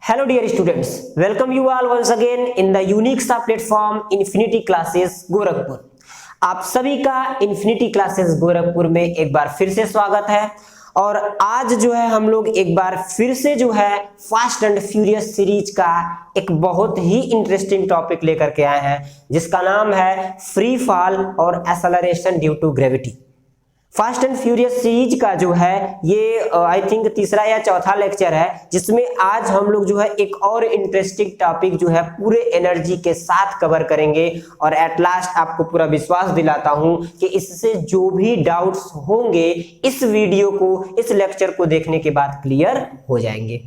Hello dear students, welcome you all once again in the unique सा platform infinity classes Gorakhpur. आप सभी का infinity classes Gorakhpur में एक बार फिर से स्वागत है। और आज जो है हम लोग एक बार फिर से जो है फास्ट एंड फ्यूरियस सीरीज का एक बहुत ही इंटरेस्टिंग टॉपिक लेकर के आए हैं, जिसका नाम है फ्री फॉल और acceleration due to gravity. Fast and furious series का जो है ये आई थिंक तीसरा या चौथा लेक्चर है, जिसमें आज हम लोग जो है एक और इंटरेस्टिंग टॉपिक जो है पूरे एनर्जी के साथ कवर करेंगे। और एट लास्ट आपको पूरा विश्वास दिलाता हूं कि इससे जो भी डाउट्स होंगे इस वीडियो को, इस लेक्चर को देखने के बाद क्लियर हो जाएंगे।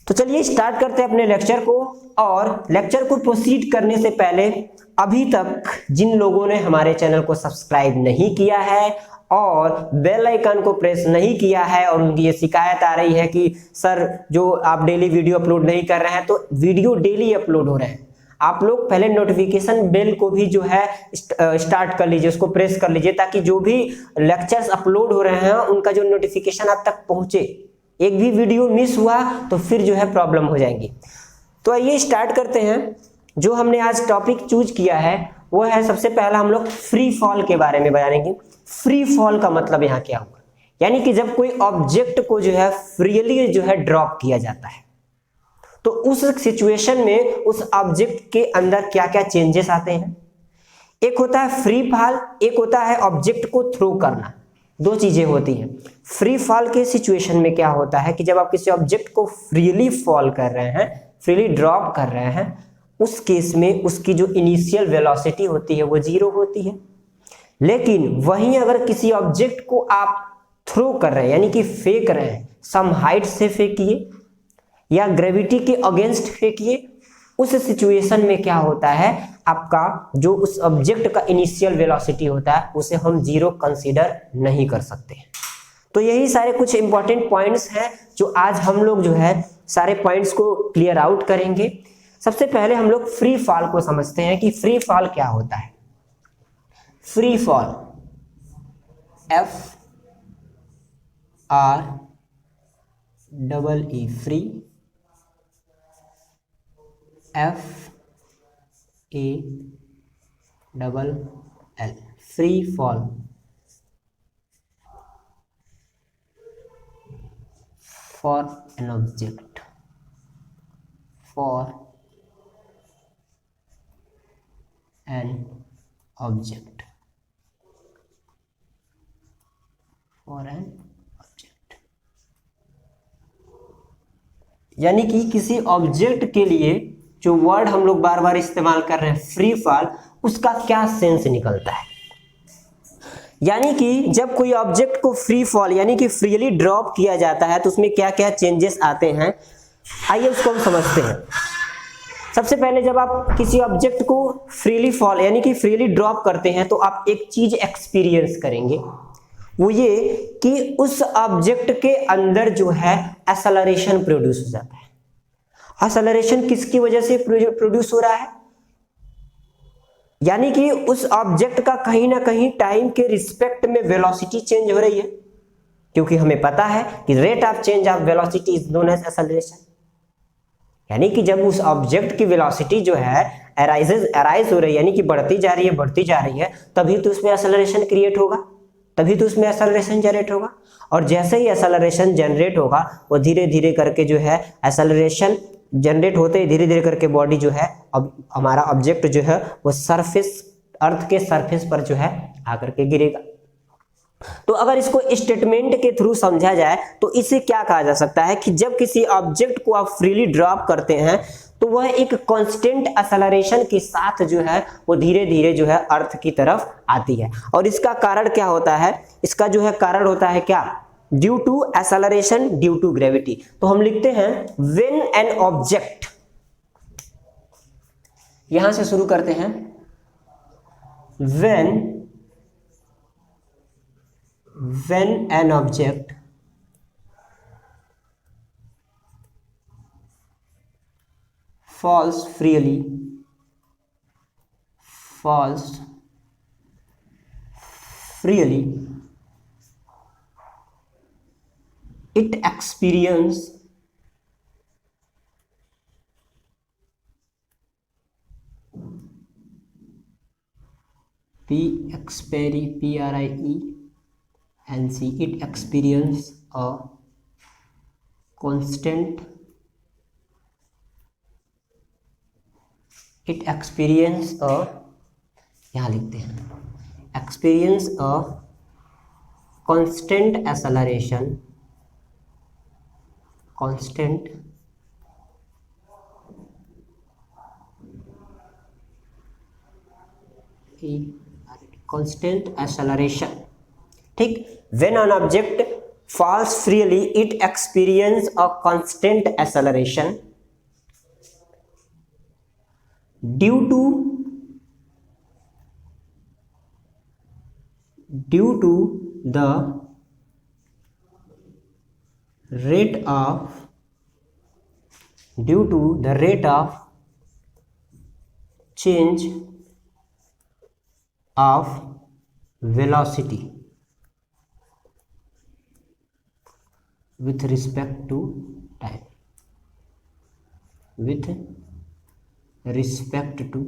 तो चलिए स्टार्ट करते हैं अपने लेक्चर को। और लेक्चर को प्रोसीड करने से पहले अभी तक जिन लोगों ने हमारे चैनल को सब्सक्राइब नहीं किया है और बेल आइकन को प्रेस नहीं किया है और उनकी ये शिकायत आ रही है कि सर जो आप डेली वीडियो अपलोड नहीं कर रहे हैं, तो वीडियो डेली अपलोड हो रहे हैं। आप लोग पहले नोटिफिकेशन बेल को भी जो है स्टार्ट कर लीजिए, उसको प्रेस कर लीजिए, ताकि जो भी लेक्चर्स अपलोड हो रहे हैं उनका जो नोटिफिकेशन आप तक पहुंचे। एक भी वीडियो मिस हुआ तो फिर जो है प्रॉब्लम हो जाएंगी। तो आइए स्टार्ट करते हैं। जो हमने आज टॉपिक चूज किया है वो है, सबसे पहला हम लोग फ्री फॉल के बारे में बताएंगे। फ्री फॉल का मतलब यहाँ क्या हुआ, यानी कि जब कोई ऑब्जेक्ट को जो है फ्रीली जो है ड्रॉप किया जाता है, तो उस सिचुएशन में उस ऑब्जेक्ट के अंदर क्या क्या चेंजेस आते हैं। एक होता है फ्री फॉल, एक होता है ऑब्जेक्ट को थ्रो करना। दो चीजें होती हैं। फ्री फॉल के सिचुएशन में क्या होता है कि जब आप किसी ऑब्जेक्ट को फ्रीली फॉल कर रहे हैं, फ्रीली ड्रॉप कर रहे हैं, उस केस में उसकी जो इनिशियल वेलोसिटी होती है वो 0 होती है। लेकिन वहीं अगर किसी ऑब्जेक्ट को आप थ्रो कर रहे हैं, यानी कि फेंक रहे हैं, सम हाइट से फेंकिए या ग्रेविटी के अगेंस्ट फेंकिए, उस सिचुएशन में क्या होता है, आपका जो उस ऑब्जेक्ट का इनिशियल वेलोसिटी होता है उसे हम 0 कंसीडर नहीं कर सकते। तो यही सारे कुछ इंपॉर्टेंट पॉइंट्स हैं जो आज हम लोग जो है सारे पॉइंट्स को क्लियर आउट करेंगे। सबसे पहले हम लोग फ्री फॉल को समझते हैं कि फ्री फॉल क्या होता है। Free fall, FREE, free, FALL, free fall. For an object, for an object, for an object, यानी कि किसी ऑब्जेक्ट के लिए जो वर्ड हम लोग बार बार इस्तेमाल कर रहे हैं फ्री फॉल, उसका क्या सेंस निकलता है। यानी कि जब कोई ऑब्जेक्ट को फ्री फॉल यानी कि फ्रीली ड्रॉप किया जाता है तो उसमें क्या क्या चेंजेस आते हैं, आइए उसको हम समझते हैं। सबसे पहले जब आप किसी ऑब्जेक्ट को फ्रीली फॉल यानी कि फ्रीली ड्रॉप करते हैं तो आप एक चीज एक्सपीरियंस करेंगे, वो ये कि उस ऑब्जेक्ट के अंदर जो है एक्सेलरेशन प्रोड्यूस हो जाता है। एक्सेलरेशन किसकी वजह से प्रोड्यूस हो रहा है, यानी कि उस ऑब्जेक्ट का कहीं ना कहीं टाइम के रिस्पेक्ट में वेलोसिटी चेंज हो रही है, क्योंकि हमें पता है कि rate of change of velocity is known as acceleration. यानी कि जब उस ऑब्जेक्ट की वेलोसिटी जो है अराइज हो रही है, यानी कि बढ़ती जा रही है, तभी तो उसमें एक्सेलरेशन क्रिएट होगा, तभी तो उसमें एक्सेलरेशन जनरेट होगा। और जैसे ही एक्सेलरेशन जनरेट होगा वो धीरे धीरे करके जो है एक्सेलरेशन जनरेट होते ही धीरे धीरे करके बॉडी जो है, अब हमारा ऑब्जेक्ट जो है वो सरफेस, अर्थ के सरफेस पर जो है आकर के गिरेगा। तो अगर इसको स्टेटमेंट के थ्रू समझा जाए तो इसे क्या कहा जा सकता है कि जब किसी ऑब्जेक्ट को आप फ्रीली ड्रॉप करते हैं तो वह एक कांस्टेंट एक्सेलरेशन के साथ जो है वो धीरे धीरे जो है अर्थ की तरफ आती है। और इसका कारण क्या होता है, इसका जो है कारण होता है क्या, due to acceleration due to gravity. तो हम लिखते हैं व्हेन एन ऑब्जेक्ट, यहां से शुरू करते हैं, when an object falls freely, it experience PRIENC, it experience a constant, it experience a, यहाँ लिखते हैं, experience a constant acceleration, constant acceleration, ठीक। when an object falls freely it experience a constant acceleration due to the rate of change of velocity with respect to time, with respect to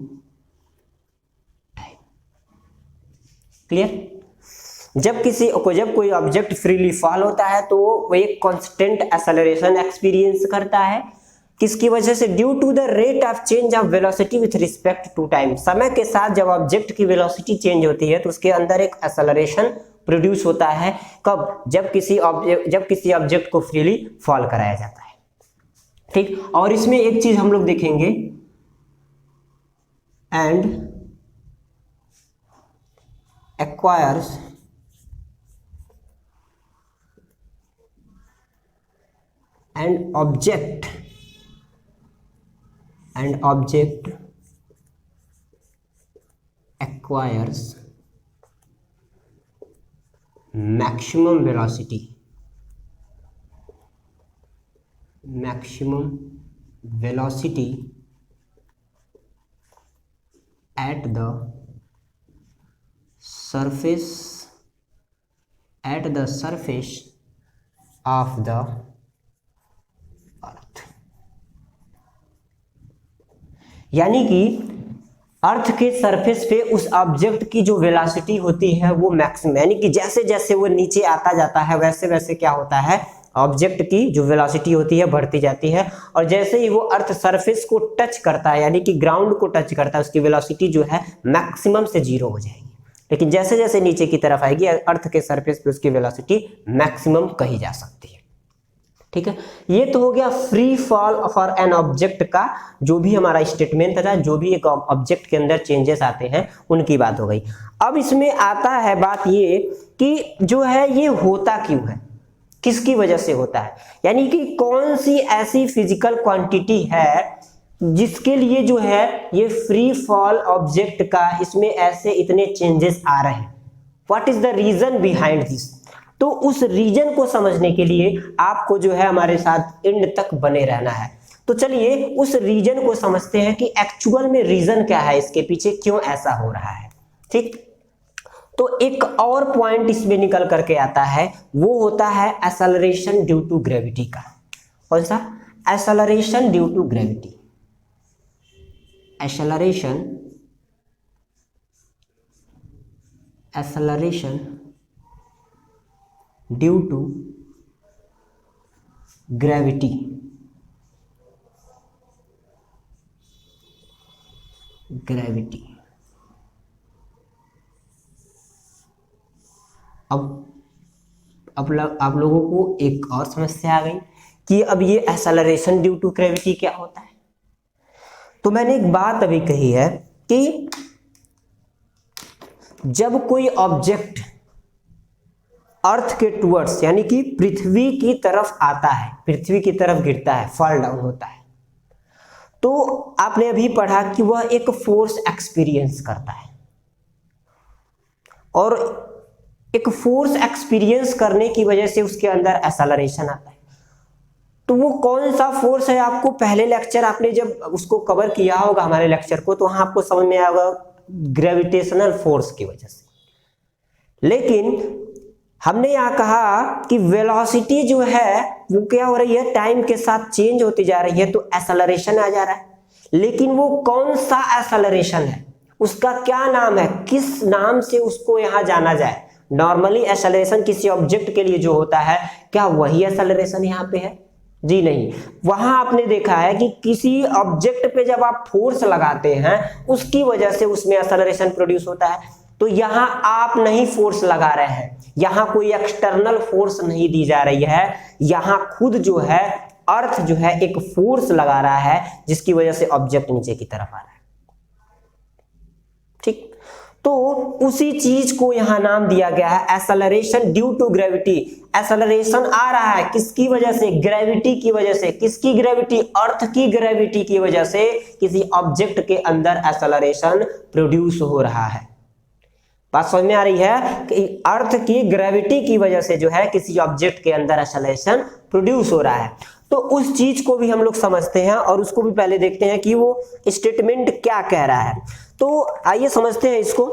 time, clear. जब कोई object freely fall होता है तो वो एक constant acceleration experience करता है, किसकी वजह से, due to the rate of change of velocity with respect to time. समय के साथ जब ऑब्जेक्ट की वेलोसिटी चेंज होती है तो उसके अंदर एक एक्सेलरेशन प्रोड्यूस होता है, कब, जब किसी ऑब्जेक्ट को फ्रीली फॉल कराया जाता है, ठीक। और इसमें एक चीज हम लोग देखेंगे, and acquires an object acquires maximum velocity at the surface of the अर्थ। यानी कि अर्थ के सरफेस पे उस ऑब्जेक्ट की जो वेलोसिटी होती है वो मैक्सिमम, यानी कि जैसे जैसे वो नीचे आता जाता है वैसे वैसे क्या होता है, ऑब्जेक्ट की जो वेलोसिटी होती है बढ़ती जाती है, और जैसे ही वो अर्थ सरफेस को टच करता है यानी कि ग्राउंड को टच करता है उसकी वेलोसिटी जो है मैक्सिमम से 0 हो जाएगी। लेकिन जैसे जैसे नीचे की तरफ आएगी अर्थ के सरफेस पे उसकी वेलोसिटी मैक्सिमम कही जा सकती है, ठीक है। ये तो हो गया free fall for an object का जो भी हमारा स्टेटमेंट था, जो भी एक ऑब्जेक्ट के अंदर चेंजेस आते हैं उनकी बात हो गई। अब इसमें आता है बात ये कि जो है ये होता क्यों है, किसकी वजह से होता है, यानी कि कौन सी ऐसी फिजिकल क्वांटिटी है जिसके लिए जो है ये फ्री फॉल ऑब्जेक्ट का इसमें ऐसे इतने चेंजेस आ रहे हैं, what is the reason behind this. तो उस रीजन को समझने के लिए आपको जो है हमारे साथ एंड तक बने रहना है। तो चलिए उस रीजन को समझते हैं कि एक्चुअल में रीजन क्या है, इसके पीछे क्यों ऐसा हो रहा है, ठीक। तो एक और पॉइंट इसमें निकल करके आता है, वो होता है एक्सेलरेशन ड्यू टू ग्रेविटी का। कौन सा, acceleration due to gravity, acceleration due to gravity. अब आप लोगों को एक और समस्या आ गई कि अब ये एक्सेलरेशन ड्यू टू ग्रेविटी क्या होता है। तो मैंने एक बात अभी कही है कि जब कोई ऑब्जेक्ट अर्थ के टुवर्ड्स यानी कि पृथ्वी की तरफ आता है, पृथ्वी की तरफ गिरता है, फॉल डाउन होता है, तो आपने अभी पढ़ा कि वह एक फोर्स एक्सपीरियंस करता है, और एक फोर्स एक्सपीरियंस करने की वजह से उसके अंदर एक्सेलरेशन आता है। तो वो कौन सा फोर्स है, आपको पहले लेक्चर आपने जब उसको कवर किया होगा हमारे लेक्चर को, तो वहां आपको समझ में आएगा ग्रेविटेशनल फोर्स की वजह से। लेकिन हमने यहाँ कहा कि वेलोसिटी जो है वो क्या हो रही है, टाइम के साथ चेंज होती जा रही है, तो एक्सेलरेशन आ जा रहा है। लेकिन वो कौन सा एक्सेलरेशन है, उसका क्या नाम है, किस नाम से उसको यहाँ जाना जाए। नॉर्मली एक्सेलरेशन किसी ऑब्जेक्ट के लिए जो होता है, क्या वही एक्सेलरेशन यहाँ पे है? जी नहीं। वहां आपने देखा है कि किसी ऑब्जेक्ट पे जब आप फोर्स लगाते हैं उसकी वजह से उसमें एक्सेलरेशन प्रोड्यूस होता है। तो यहाँ आप नहीं फोर्स लगा रहे हैं, यहाँ कोई एक्सटर्नल फोर्स नहीं दी जा रही है, यहाँ खुद जो है अर्थ जो है एक फोर्स लगा रहा है जिसकी वजह से ऑब्जेक्ट नीचे की तरफ आ रहा है। ठीक, तो उसी चीज को यहां नाम दिया गया है acceleration due to gravity. Acceleration आ रहा है किसकी वजह से? ग्रेविटी की वजह से। किसकी ग्रेविटी? अर्थ की ग्रेविटी की वजह से किसी ऑब्जेक्ट के अंदर एक्सेलरेशन प्रोड्यूस हो रहा है। बात समझ में आ रही है कि अर्थ की ग्रेविटी की वजह से जो है किसी ऑब्जेक्ट के अंदर एक्सेलरेशन प्रोड्यूस हो रहा है। तो उस चीज को भी हम लोग समझते हैं और उसको भी पहले देखते हैं कि वो स्टेटमेंट क्या कह रहा है। तो आइए समझते हैं इसको।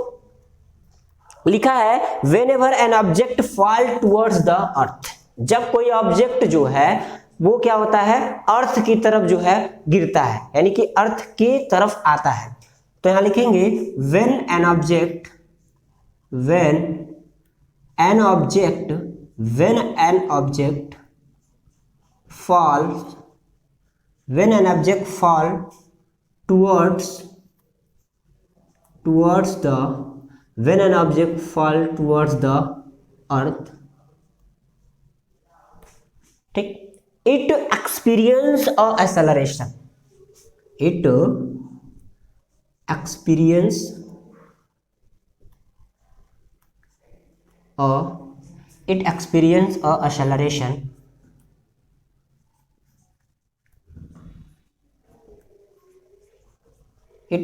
लिखा है whenever an object fall towards the earth, जब कोई ऑब्जेक्ट जो है वो क्या होता है, अर्थ की तरफ जो है गिरता है, यानी कि अर्थ के तरफ आता है। तो यहां लिखेंगे when an object fall towards the earth, ठीक, it experience a acceleration, it experience a acceleration क्या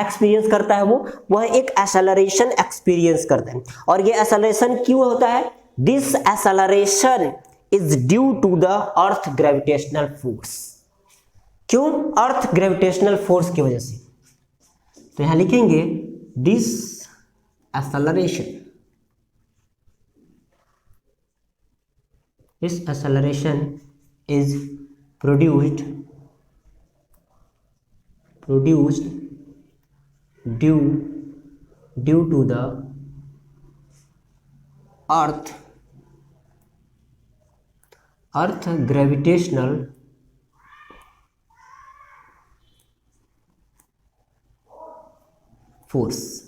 एक्सपीरियंस करता है वो? वह एक एक्सेलरेशन एक्सपीरियंस करता है। और ये एक्सेलरेशन क्यों होता है? This acceleration is due to the earth gravitational force. क्यों? अर्थ ग्रेविटेशनल फोर्स की वजह से। तो यहां लिखेंगे this acceleration is produced due to the earth gravitational force.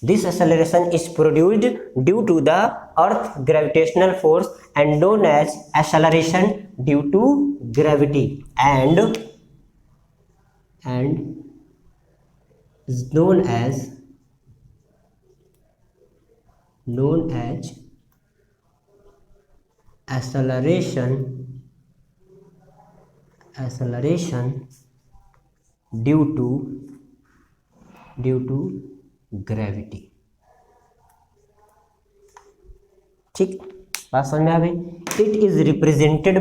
This acceleration is produced due to the earth gravitational force and known as acceleration due to gravity and is known as acceleration due to gravity. ठीक, बात समझ में आ गई। It is represented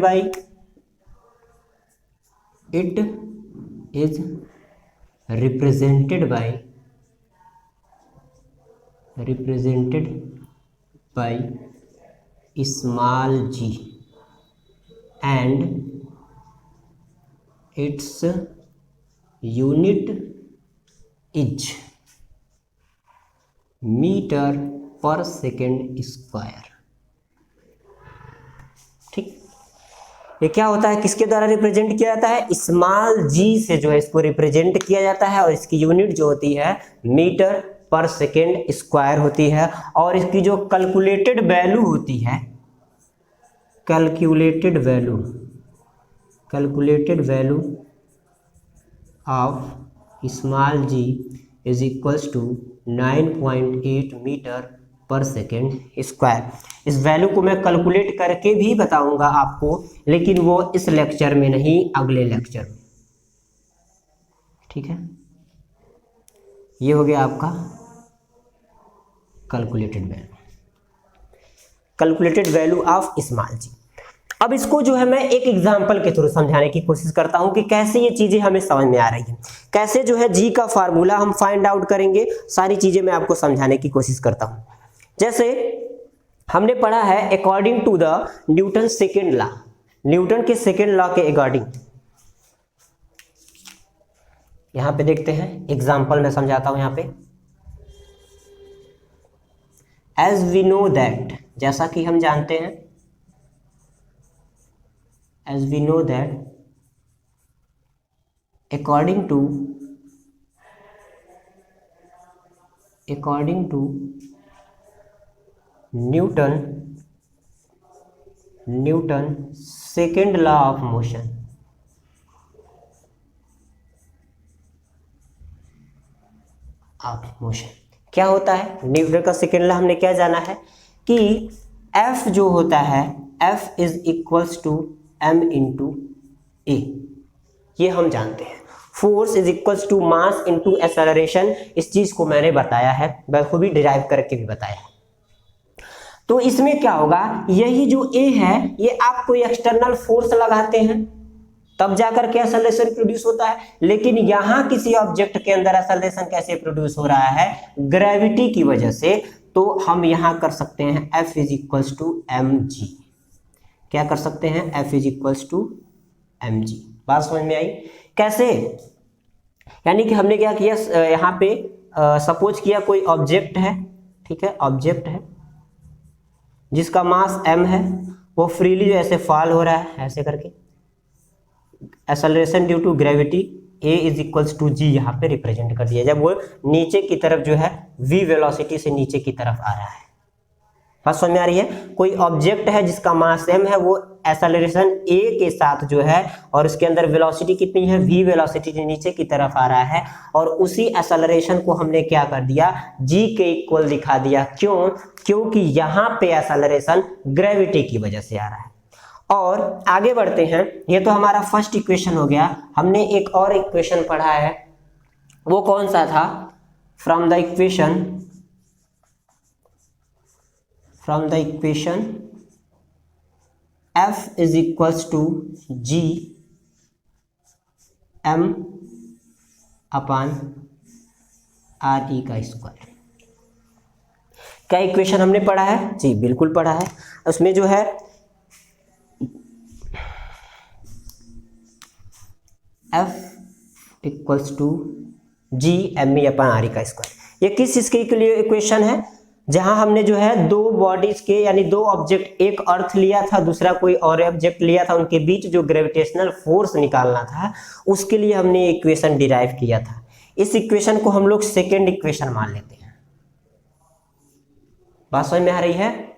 by small g and its unit is metre per second square. ठीक, ये क्या होता है, किसके द्वारा रिप्रेजेंट किया जाता है? स्मॉल जी से जो है इसको रिप्रेजेंट किया जाता है और इसकी यूनिट जो होती है मीटर पर सेकेंड स्क्वायर होती है। और इसकी जो कैलकुलेटेड वैल्यू होती है, calculated value of small g is equals to 9.8 metre per second square. इस वैल्यू को मैं कैलकुलेट करके भी बताऊंगा आपको, लेकिन वो इस लेक्चर में नहीं, अगले लेक्चर में। ठीक है, ये हो गया आपका कैलकुलेटेड वैल्यू ऑफ स्मॉल जी। अब इसको जो है मैं एक एग्जाम्पल के थ्रू समझाने की कोशिश करता हूं कि कैसे ये चीजें हमें समझ में आ रही है, कैसे जो है जी का फार्मूला हम फाइंड आउट करेंगे, सारी चीजें मैं आपको समझाने की कोशिश करता हूं। जैसे हमने पढ़ा है according to the Newton second law, Newton के सेकेंड लॉ के अकॉर्डिंग, यहाँ पे देखते हैं एग्जाम्पल में समझाता हूँ। यहाँ पे एज वी नो दैट, जैसा कि हम जानते हैं, as we know that according to Newton second law of motion, क्या होता है न्यूटन का सेकेंड लॉ? हमने क्या जाना है कि F जो होता है F is equals to m into a, ये हम जानते हैं। Force is equals to mass into acceleration, इस चीज को मैंने बताया है, बखूबी डिराइव करके भी बताया है। तो इसमें क्या होगा, यही जो A है ये आप कोई एक्सटर्नल फोर्स लगाते हैं तब जाकर के एक्सेलरेशन प्रोड्यूस होता है, लेकिन यहाँ किसी ऑब्जेक्ट के अंदर एक्सेलरेशन कैसे प्रोड्यूस हो रहा है, ग्रेविटी की वजह से। तो हम यहाँ कर सकते हैं F is equals to mg, क्या कर सकते हैं, F is equals to mg। बात समझ में आई कैसे? यानी कि हमने क्या किया, यहाँ पे सपोज किया कोई ऑब्जेक्ट है, ठीक है, ऑब्जेक्ट है जिसका मास m है, वो फ्रीली जो ऐसे फॉल हो रहा है ऐसे करके, acceleration due to gravity a is equals to g यहाँ पे रिप्रेजेंट कर दिया, जब वो नीचे की तरफ जो है v वेलोसिटी से नीचे की तरफ आ रहा है। बात समझ में आ रही है? कोई ऑब्जेक्ट है जिसका मास m है, वो एक्सेलरेशन a के साथ जो है और उसके अंदर वेलोसिटी कितनी है, v वेलोसिटी से नीचे की तरफ आ रहा है, और उसी एक्सेलरेशन को हमने क्या कर दिया, g के इक्वल दिखा दिया। क्यों? क्योंकि यहाँ पे एक्सेलरेशन ग्रेविटी की वजह से आ रहा है। और आगे बढ़ते हैं, ये तो हमारा फर्स्ट इक्वेशन हो गया। हमने एक और इक्वेशन पढ़ा है, वो कौन सा था, from the equation F is equals to G m upon R E का स्क्वायर। क्या इक्वेशन हमने पढ़ा है? जी बिल्कुल पढ़ा है। उसमें जो है F equals to G M E upon R E का स्क्वायर, ये किस चीज के लिए इक्वेशन है, जहां हमने जो है दो बॉडीज के यानी दो ऑब्जेक्ट, एक अर्थ लिया था दूसरा कोई और ऑब्जेक्ट लिया था, उनके बीच जो ग्रेविटेशनल फोर्स निकालना था उसके लिए हमने इक्वेशन डिराइव किया था। इस इक्वेशन को हम लोग सेकेंड इक्वेशन मान लेते हैं। बात समझ में आ रही है?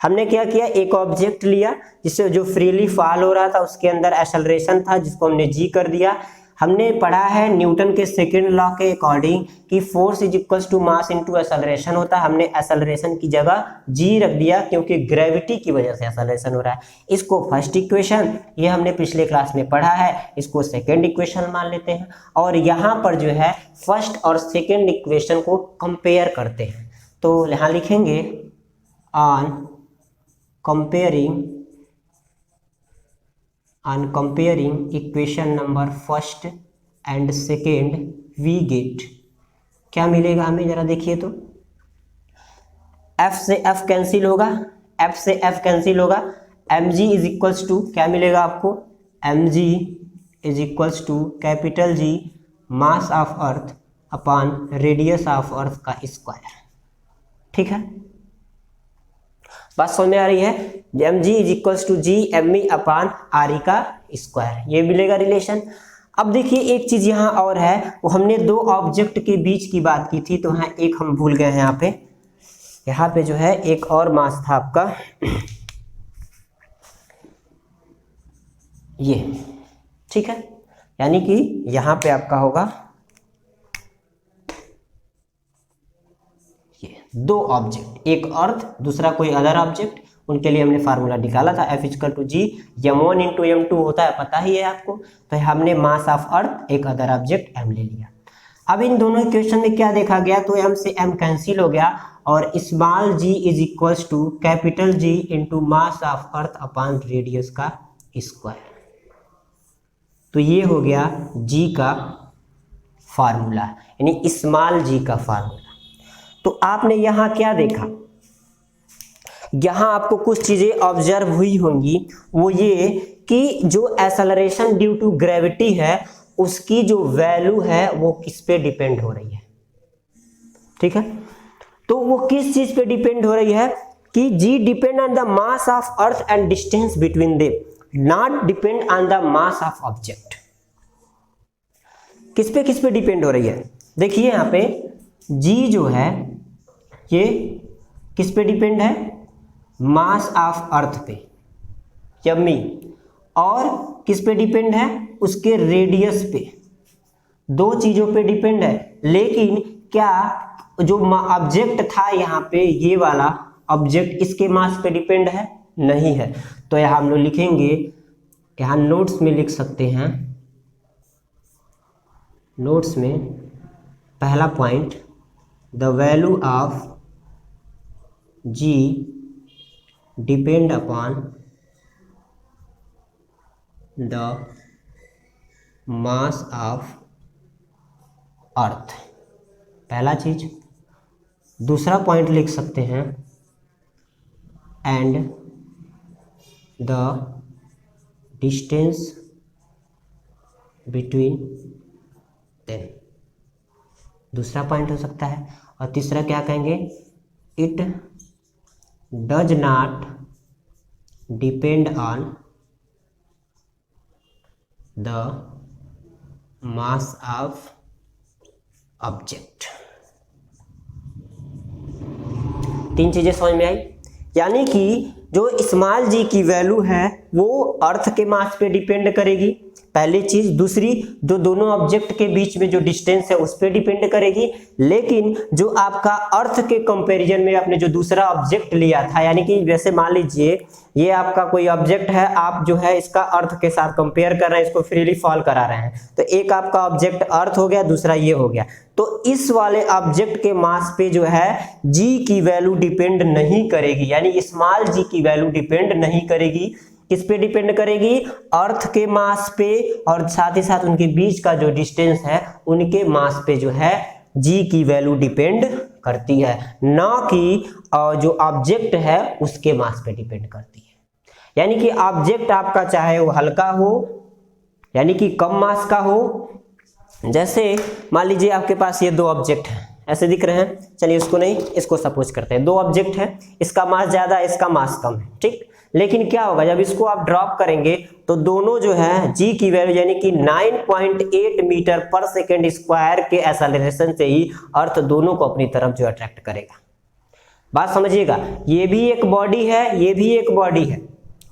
हमने क्या किया, एक ऑब्जेक्ट लिया जिससे जो फ्रीली फॉल हो रहा था, उसके अंदर एक्सेलरेशन था जिसको हमने जी कर दिया। हमने पढ़ा है न्यूटन के सेकेंड लॉ के अकॉर्डिंग कि force is equals to mass into acceleration होता है। हमने एक्सेलरेशन की जगह जी रख दिया क्योंकि ग्रेविटी की वजह से एक्सेलरेशन हो रहा है। इसको फर्स्ट इक्वेशन, ये हमने पिछले क्लास में पढ़ा है, इसको सेकेंड इक्वेशन मान लेते हैं। और यहाँ पर जो है फर्स्ट और सेकेंड इक्वेशन को कंपेयर करते हैं। तो यहाँ लिखेंगे on comparing equation number first and second we get, क्या मिलेगा हमें, जरा देखिए तो। F से F कैंसिल होगा, F से F कैंसिल होगा, mg इज इक्वल्स टू क्या मिलेगा आपको, mg is equals to capital G mass of earth upon radius of earth का स्क्वायर। ठीक है, बात समझ में आ रही है? mg is equals to G M E upon R E का स्क्वायर, ये मिलेगा रिलेशन। अब देखिए एक चीज यहाँ और है, वो हमने दो ऑब्जेक्ट के बीच की बात की थी, तो यहाँ एक हम भूल गए हैं। यहाँ पे जो है एक और मास था आपका ये, ठीक है, यानी कि यहाँ पे आपका होगा दो ऑब्जेक्ट, एक अर्थ दूसरा कोई अदर ऑब्जेक्ट, उनके लिए हमने फार्मूला निकाला था F equal to G m1 into m2 होता है, पता ही है आपको। तो हमने मास ऑफ अर्थ एक अदर ऑब्जेक्ट m ले लिया। अब इन दोनों इक्वेशन में क्या देखा गया, तो m से m कैंसिल हो गया और small g is equals to capital G into mass of earth upon radius का स्क्वायर। तो ये हो गया g का फार्मूला, यानी स्मॉल g का फार्मूला। तो आपने यहाँ क्या देखा, यहाँ आपको कुछ चीजें ऑब्जर्व हुई होंगी, वो ये कि जो एक्सेलरेशन ड्यू टू ग्रेविटी है उसकी जो वैल्यू है वो किस पे डिपेंड हो रही है। ठीक है, तो वो किस चीज पे डिपेंड हो रही है कि g depend on the mass of earth and distance between them, not depend on the mass of object. किस पे डिपेंड हो रही है? देखिए यहाँ पे जी जो है ये किस पे डिपेंड है? मास ऑफ अर्थ पे, यम्मी। और किस पे डिपेंड है? उसके रेडियस पे। दो चीजों पे डिपेंड है। लेकिन क्या जो ऑब्जेक्ट था यहाँ पे, ये वाला ऑब्जेक्ट इसके मास पे डिपेंड है? नहीं है। तो यहाँ हम लोग लिखेंगे, यहाँ नोट्स में लिख सकते हैं, नोट्स में पहला point, the value of G depend upon the mass of earth, पहला चीज। दूसरा पॉइंट लिख सकते हैं, and the distance between them, दूसरा पॉइंट हो सकता है। और तीसरा क्या कहेंगे? It does not depend on the mass of object. तीन चीजें समझ में आई। यानी कि जो स्मॉल जी की वैल्यू है वो अर्थ के मास पे डिपेंड करेगी, पहली चीज। दूसरी, जो दोनों ऑब्जेक्ट के बीच में जो डिस्टेंस है उस पे डिपेंड करेगी। लेकिन जो आपका अर्थ के कंपैरिजन में आपने जो दूसरा ऑब्जेक्ट लिया था, यानी कि जैसे मान लीजिए ये आपका कोई ऑब्जेक्ट है, आप जो है इसका अर्थ के साथ कंपेयर कर रहे हैं, इसको फ्रीली फॉल करा रहे हैं, तो एक आपका ऑब्जेक्ट अर्थ हो गया, दूसरा ये हो गया। तो इस वाले ऑब्जेक्ट के मास पे जो है जी की वैल्यू डिपेंड नहीं करेगी, यानी स्मॉल जी की वैल्यू डिपेंड नहीं करेगी। किस पे डिपेंड करेगी? अर्थ के मास पे, और साथ ही साथ उनके बीच का जो डिस्टेंस है उनके मास पे जो है जी की वैल्यू डिपेंड करती है, ना कि जो ऑब्जेक्ट है उसके मास पे डिपेंड करती है। यानी कि ऑब्जेक्ट आपका चाहे वो हल्का हो, यानी कि कम मास का हो, जैसे मान लीजिए आपके पास ये दो ऑब्जेक्ट हैं, ऐसे दिख रहे हैं, चलिए उसको नहीं, इसको सपोज करते हैं। दो ऑब्जेक्ट है, इसका मास ज्यादा है, इसका मास कम है, ठीक। लेकिन क्या होगा जब इसको आप ड्रॉप करेंगे तो दोनों जो है जी की वैल्यू यानी कि 9.8 मीटर पर सेकेंड स्क्वायर के एक्सेलरेशन से ही अर्थ दोनों को अपनी तरफ जो अट्रैक्ट करेगा। बात समझिएगा, ये भी एक बॉडी है, ये भी एक बॉडी है,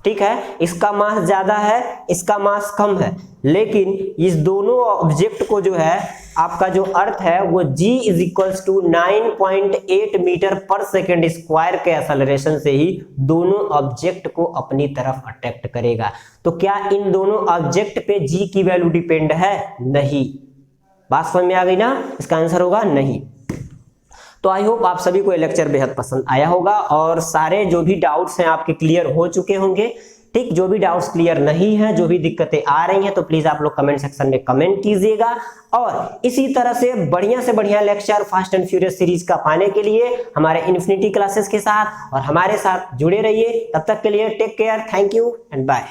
ठीक है। इसका मास ज्यादा है, इसका मास कम है, लेकिन इस दोनों ऑब्जेक्ट को जो है आपका जो अर्थ है वो g is equals to 9.8 metre per second square के एक्सेलरेशन से ही दोनों ऑब्जेक्ट को अपनी तरफ अट्रैक्ट करेगा। तो क्या इन दोनों ऑब्जेक्ट पे g की वैल्यू डिपेंड है? नहीं। बात समझ में आ गई ना? इसका आंसर होगा नहीं। तो आई होप आप सभी को ये लेक्चर बेहद पसंद आया होगा और सारे जो भी डाउट्स हैं आपके क्लियर हो चुके होंगे, ठीक। जो भी डाउट्स क्लियर नहीं है, जो भी दिक्कतें आ रही हैं, तो प्लीज आप लोग कमेंट सेक्शन में कमेंट कीजिएगा। और इसी तरह से बढ़िया lecture fast and furious series का पाने के लिए हमारे इन्फिनिटी क्लासेस के साथ और हमारे साथ जुड़े रहिए। तब तक के लिए take care, thank you and bye.